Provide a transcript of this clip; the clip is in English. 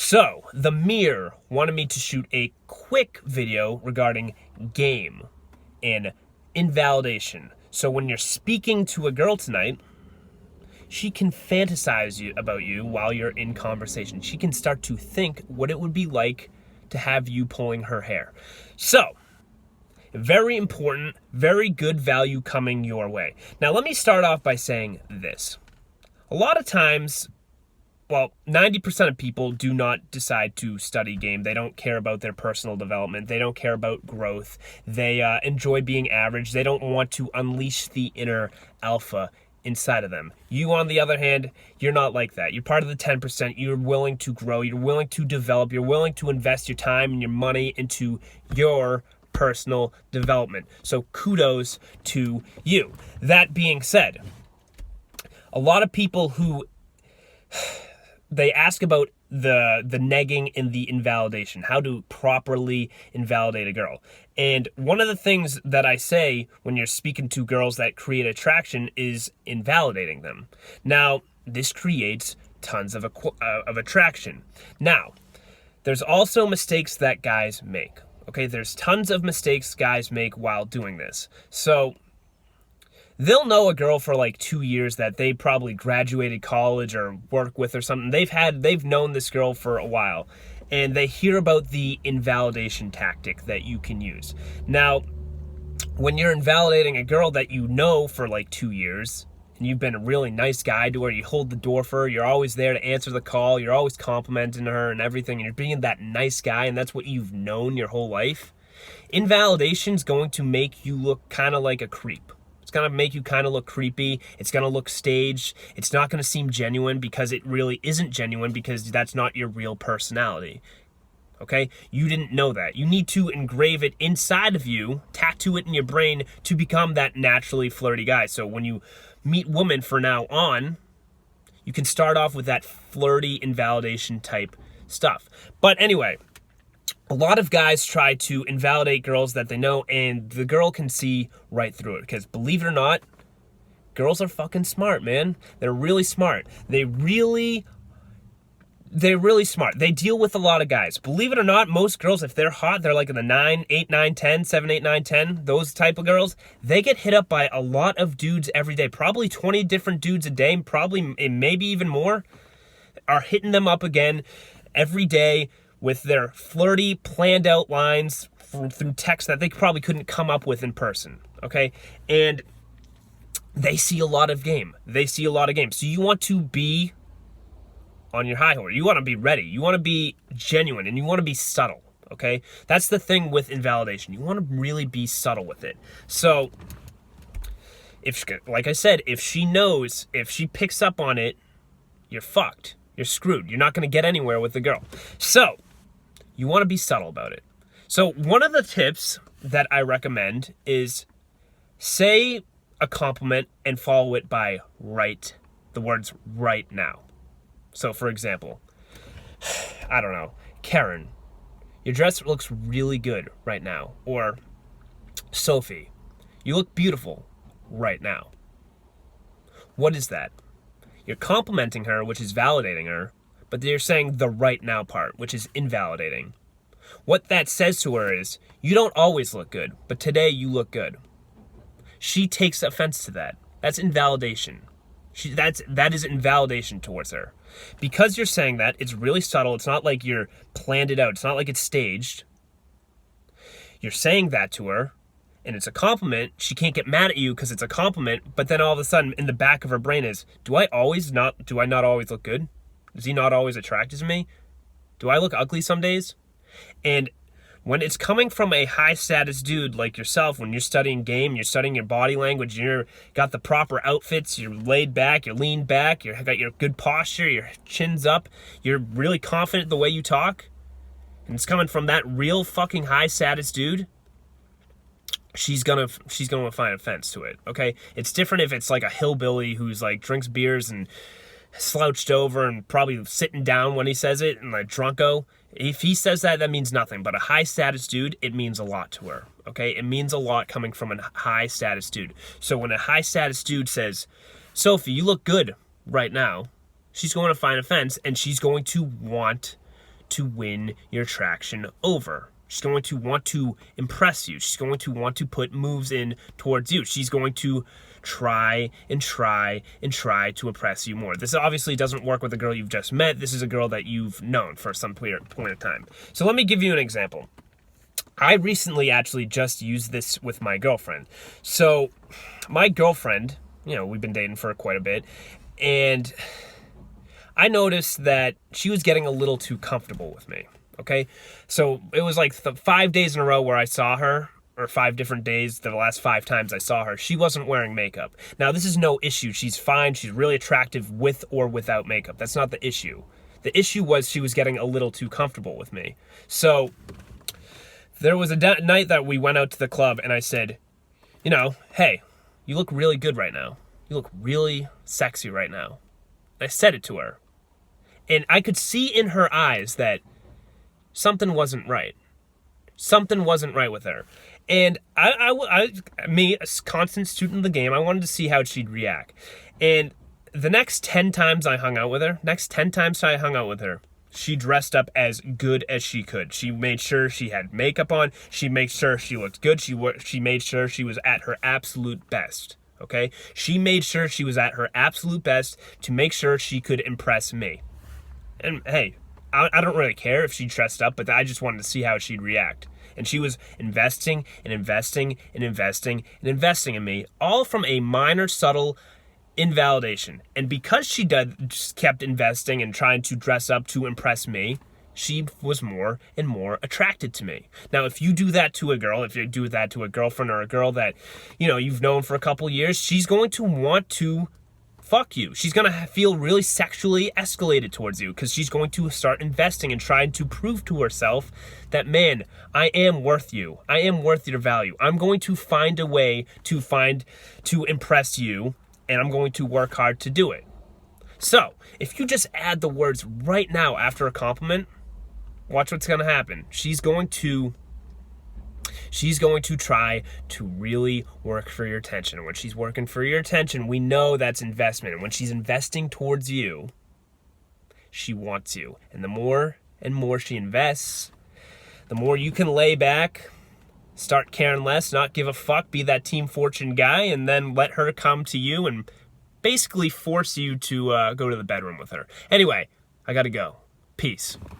So, the Mirror wanted me to shoot a quick video regarding game and invalidation. So when you're speaking to a girl tonight, she can fantasize about you while you're in conversation. She can start to think what it would be like to have you pulling her hair. So, very important, very good value coming your way. Now, let me start off by saying this. A lot of times, 90% of people do not decide to study game. They don't care about their personal development. They don't care about growth. They enjoy being average. They don't want to unleash the inner alpha inside of them. You, on the other hand, you're not like that. You're part of the 10%. You're willing to grow. You're willing to develop. You're willing to invest your time and your money into your personal development. So kudos to you. That being said, a lot of people who they ask about the negging and the invalidation, how to properly invalidate a girl. And one of the things that I say when you're speaking to girls that create attraction is invalidating them. Now, this creates tons of attraction. Now, there's also mistakes that guys make. Okay, there's tons of mistakes guys make while doing this. So they'll know a girl for like 2 years that they probably graduated college or work with or something. They've known this girl for a while, and they hear about the invalidation tactic that you can use. Now, when you're invalidating a girl that you know for like 2 years, and you've been a really nice guy to her, you hold the door for her, you're always there to answer the call, you're always complimenting her and everything, and you're being that nice guy, and that's what you've known your whole life, invalidation's going to make you look kind of like a creep. It's going to make you kind of look creepy. It's going to look staged. It's not going to seem genuine because it really isn't genuine because that's not your real personality. Okay? You didn't know that. You need to engrave it inside of you, tattoo it in your brain to become that naturally flirty guy. So when you meet women from now on, you can start off with that flirty invalidation type stuff. But anyway, a lot of guys try to invalidate girls that they know, and the girl can see right through it. Because believe it or not, girls are fucking smart, man. They're really smart. They're really smart. They deal with a lot of guys. Believe it or not, most girls, if they're hot, they're like in the 9, 8, 9, 10, 7, 8, 9, 10, those type of girls, they get hit up by a lot of dudes every day. Probably 20 different dudes a day, probably maybe even more, are hitting them up again every day with their flirty, planned out lines through text that they probably couldn't come up with in person, okay? And they see a lot of game. So you want to be on your high horse. You want to be ready. You want to be genuine, and you want to be subtle, okay? That's the thing with invalidation. You want to really be subtle with it. So, like I said, if she knows, if she picks up on it, you're fucked. You're screwed. You're not going to get anywhere with the girl. So, you want to be subtle about it. So one of the tips that I recommend is say a compliment and follow it by the words right now. So for example, I don't know, Karen, your dress looks really good right now. Or Sophie, you look beautiful right now. What is that? You're complimenting her, which is validating her, but you're saying the right now part, which is invalidating. What that says to her is, you don't always look good, but today you look good. She takes offense to that. That's invalidation. That is invalidation towards her. Because you're saying that, it's really subtle. It's not like you're planned it out. It's not like it's staged. You're saying that to her, and it's a compliment. She can't get mad at you because it's a compliment, but then all of a sudden, in the back of her brain is, do I not always look good? Is he not always attracted to me? Do I look ugly some days? And when it's coming from a high status dude like yourself, when you're studying game, you're studying your body language, you're got the proper outfits, you're laid back, you're leaned back, you got your good posture, your chin's up, you're really confident the way you talk, and it's coming from that real fucking high status dude, she's gonna find offense to it, okay? It's different if it's like a hillbilly who's like drinks beers and slouched over and probably sitting down when he says it and like drunko. If he says that, that means nothing. But a high status dude, it means a lot to her, okay? It means a lot coming from a high status dude. So when a high status dude says, Sophie, you look good right now, she's going to find offense, and she's going to want to win your attraction over. She's going to want to impress you. She's going to want to put moves in towards you. She's going to try and try and try to impress you more. This obviously doesn't work with a girl you've just met. This is a girl that you've known for some point of time. So let me give you an example. I recently actually just used this with my girlfriend. So my girlfriend, we've been dating for quite a bit, and I noticed that she was getting a little too comfortable with me, okay? So it was like 5 days in a row where I saw her, or 5 different days, the last 5 times I saw her, she wasn't wearing makeup. Now, this is no issue. She's fine. She's really attractive with or without makeup. That's not the issue. The issue was she was getting a little too comfortable with me. So there was a night that we went out to the club, and I said, hey, you look really good right now. You look really sexy right now. I said it to her. And I could see in her eyes that something wasn't right. Something wasn't right with her. And me, a constant student of the game, I wanted to see how she'd react. And the next 10 times I hung out with her, she dressed up as good as she could. She made sure she had makeup on. She made sure she looked good. She made sure she was at her absolute best. Okay? She made sure she was at her absolute best to make sure she could impress me. And hey, I don't really care if she dressed up, but I just wanted to see how she'd react. And she was investing and investing and investing and investing in me, all from a minor, subtle invalidation. And because she just kept investing and trying to dress up to impress me, she was more and more attracted to me. Now, if you do that to a girl, if you do that to a girlfriend or a girl that, you've known for a couple years, she's going to want to fuck you. She's going to feel really sexually escalated towards you because she's going to start investing and trying to prove to herself that, man, I am worth you. I am worth your value. I'm going to find a way to impress you, and I'm going to work hard to do it. So, if you just add the words right now after a compliment, watch what's going to happen. She's going to try to really work for your attention. And when she's working for your attention, we know that's investment. And when she's investing towards you, she wants you. And the more and more she invests, the more you can lay back, start caring less, not give a fuck, be that Team Fortune guy, and then let her come to you and basically force you to go to the bedroom with her. Anyway, I gotta go. Peace.